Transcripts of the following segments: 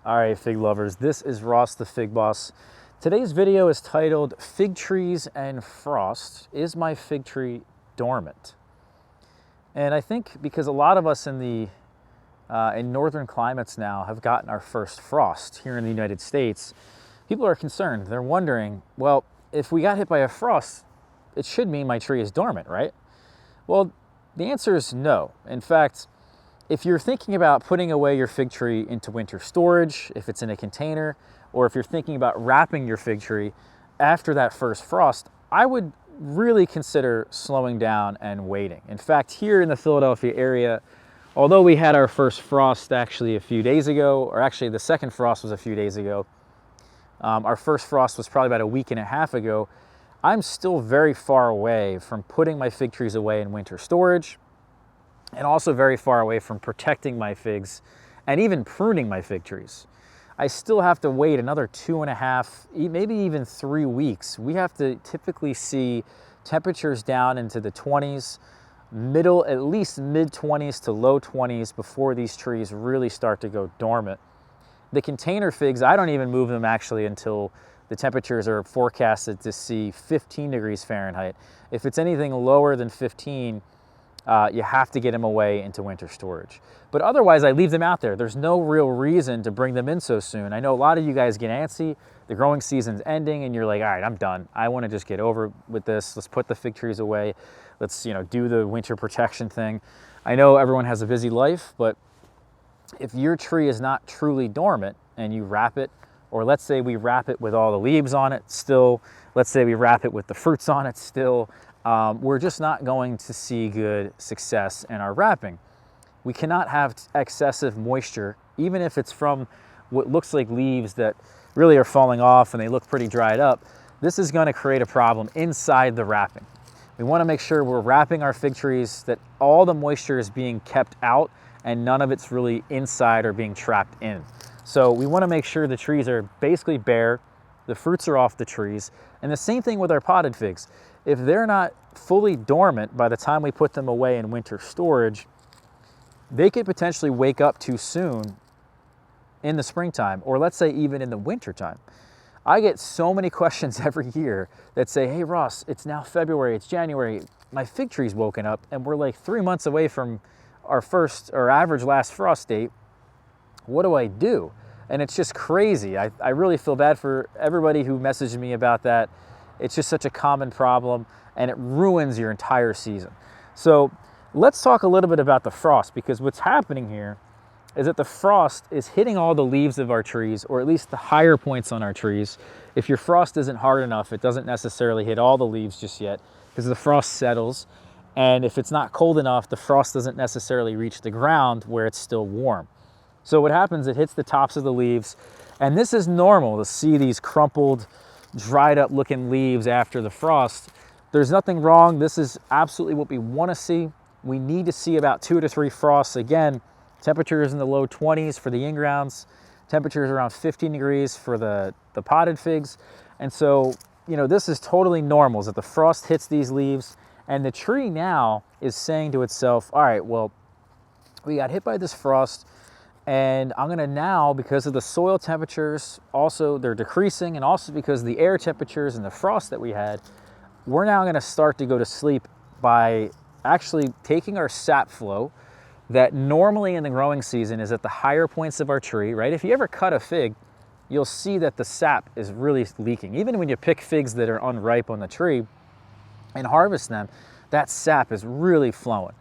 All right, fig lovers, this is Ross the Fig Boss. Today's video is titled Fig Trees and Frost. Is my fig tree dormant? And I think because a lot of us in northern climates now have gotten our first frost here in the United States, people are concerned. They're wondering, well, if we got hit by a frost, it should mean my tree is dormant, right? Well, the answer is no. In fact, if you're thinking about putting away your fig tree into winter storage, if it's in a container, or if you're thinking about wrapping your fig tree after that first frost, I would really consider slowing down and waiting. In fact, here in the Philadelphia area, although we had our first frost actually a few days ago, or actually the second frost was a few days ago, our first frost was probably about a week and a half ago, I'm still very far away from putting my fig trees away in winter storage, and also very far away from protecting my figs and even pruning my fig trees. I still have to wait another 2.5, maybe even 3 weeks. We have to typically see temperatures down into the 20s, at least mid 20s to low 20s before these trees really start to go dormant. The container figs, I don't even move them actually until the temperatures are forecasted to see 15 degrees Fahrenheit. If it's anything lower than 15, you have to get them away into winter storage. But otherwise, I leave them out there. There's no real reason to bring them in so soon. I know a lot of you guys get antsy. The growing season's ending and you're like, all right, I'm done. I want to just get over with this. Let's put the fig trees away. Let's, do the winter protection thing. I know everyone has a busy life, but if your tree is not truly dormant and you wrap it, or let's say we wrap it with all the leaves on it still, let's say we wrap it with the fruits on it still, we're just not going to see good success in our wrapping. We cannot have excessive moisture, even if it's from what looks like leaves that really are falling off and they look pretty dried up. This is going to create a problem inside the wrapping. We want to make sure we're wrapping our fig trees, that all the moisture is being kept out and none of it's really inside or being trapped in. So we want to make sure the trees are basically bare, the fruits are off the trees, and the same thing with our potted figs. If they're not fully dormant by the time we put them away in winter storage, they could potentially wake up too soon in the springtime, or let's say even in the wintertime. I get so many questions every year that say, hey Ross, it's now February, it's January, my fig tree's woken up and we're like 3 months away from our average last frost date. What do I do? And it's just crazy. I really feel bad for everybody who messaged me about that. It's just such a common problem and it ruins your entire season. So let's talk a little bit about the frost, because what's happening here is that the frost is hitting all the leaves of our trees, or at least the higher points on our trees. If your frost isn't hard enough, it doesn't necessarily hit all the leaves just yet, because the frost settles. And if it's not cold enough, the frost doesn't necessarily reach the ground where it's still warm. So what happens, it hits the tops of the leaves, and this is normal to see these crumpled, dried up looking leaves after the frost. There's nothing wrong. This is absolutely what we want to see. We need to see about 2 to 3 frosts. Again, temperatures in the low 20s for the in-grounds, temperatures around 15 degrees for the potted figs. And so, this is totally normal, is that the frost hits these leaves and the tree now is saying to itself, all right, well, we got hit by this frost, and I'm gonna now, because of the soil temperatures, also they're decreasing, and also because of the air temperatures and the frost that we had, we're now gonna start to go to sleep by actually taking our sap flow that normally in the growing season is at the higher points of our tree, right? If you ever cut a fig, you'll see that the sap is really leaking. Even when you pick figs that are unripe on the tree and harvest them, that sap is really flowing.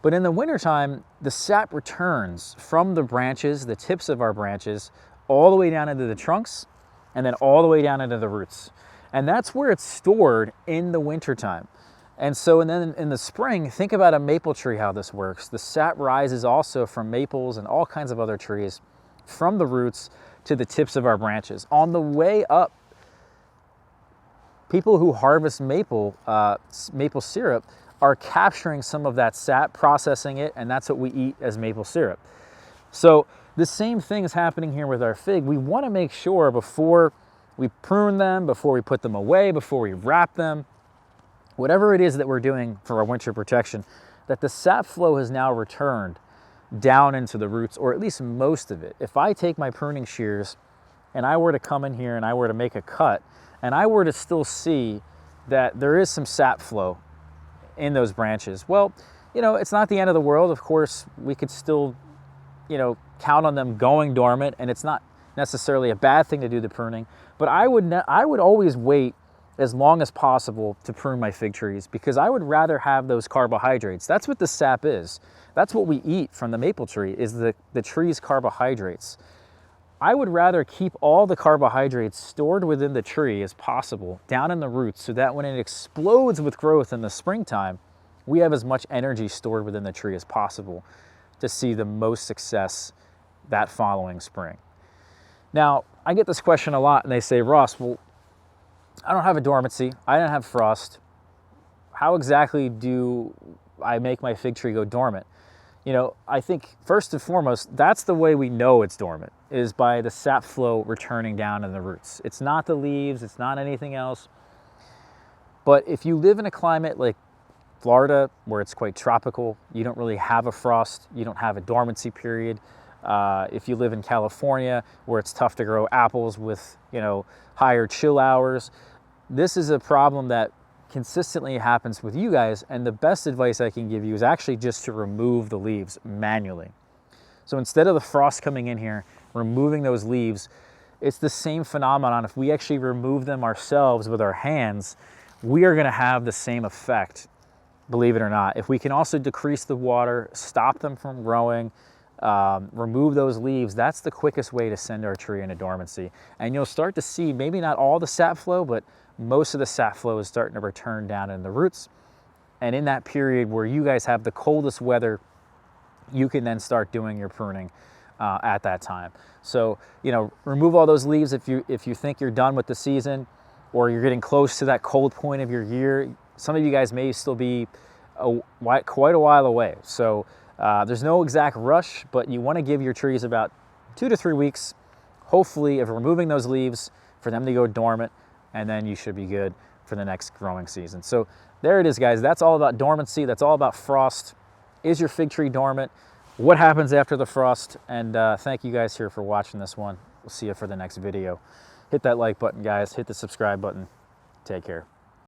But in the wintertime, the sap returns from the branches, the tips of our branches, all the way down into the trunks, and then all the way down into the roots. And that's where it's stored in the wintertime. And so, and then in the spring, think about a maple tree, how this works. The sap rises also from maples and all kinds of other trees, from the roots to the tips of our branches. On the way up, people who harvest maple syrup are capturing some of that sap, processing it, and that's what we eat as maple syrup. So the same thing is happening here with our fig. We want to make sure before we prune them, before we put them away, before we wrap them, whatever it is that we're doing for our winter protection, that the sap flow has now returned down into the roots, or at least most of it. If I take my pruning shears and I were to come in here and I were to make a cut, and I were to still see that there is some sap flow in those branches, well, you know, it's not the end of the world. Of course, we could still, you know, count on them going dormant, and it's not necessarily a bad thing to do the pruning, but I would always wait as long as possible to prune my fig trees, because I would rather have those carbohydrates. That's what the sap is. That's what we eat from the maple tree, is the tree's carbohydrates. I would rather keep all the carbohydrates stored within the tree as possible, down in the roots, so that when it explodes with growth in the springtime, we have as much energy stored within the tree as possible to see the most success that following spring. Now, I get this question a lot, and they say, Ross, well, I don't have a dormancy, I don't have frost. How exactly do I make my fig tree go dormant? You know, I think first and foremost, that's the way we know it's dormant, is by the sap flow returning down in the roots. It's not the leaves, it's not anything else. But if you live in a climate like Florida, where it's quite tropical, you don't really have a frost, you don't have a dormancy period. If you live in California, where it's tough to grow apples with, you know, higher chill hours, this is a problem that consistently happens with you guys, and the best advice I can give you is actually just to remove the leaves manually. So instead of the frost coming in here, removing those leaves, it's the same phenomenon. If we actually remove them ourselves with our hands, we are going to have the same effect, believe it or not. If we can also decrease the water, stop them from growing, remove those leaves, that's the quickest way to send our tree into dormancy. And you'll start to see maybe not all the sap flow, but most of the sap flow is starting to return down in the roots. And in that period where you guys have the coldest weather, you can then start doing your pruning at that time. So, you know, remove all those leaves if you think you're done with the season, or you're getting close to that cold point of your year. Some of you guys may still be quite a while away. So there's no exact rush, but you want to give your trees about 2 to 3 weeks, hopefully, of removing those leaves for them to go dormant, and then you should be good for the next growing season. So there it is, guys. That's all about dormancy. That's all about frost. Is your fig tree dormant? What happens after the frost? And thank you guys here for watching this one. We'll see you for the next video. Hit that like button, guys. Hit the subscribe button. Take care.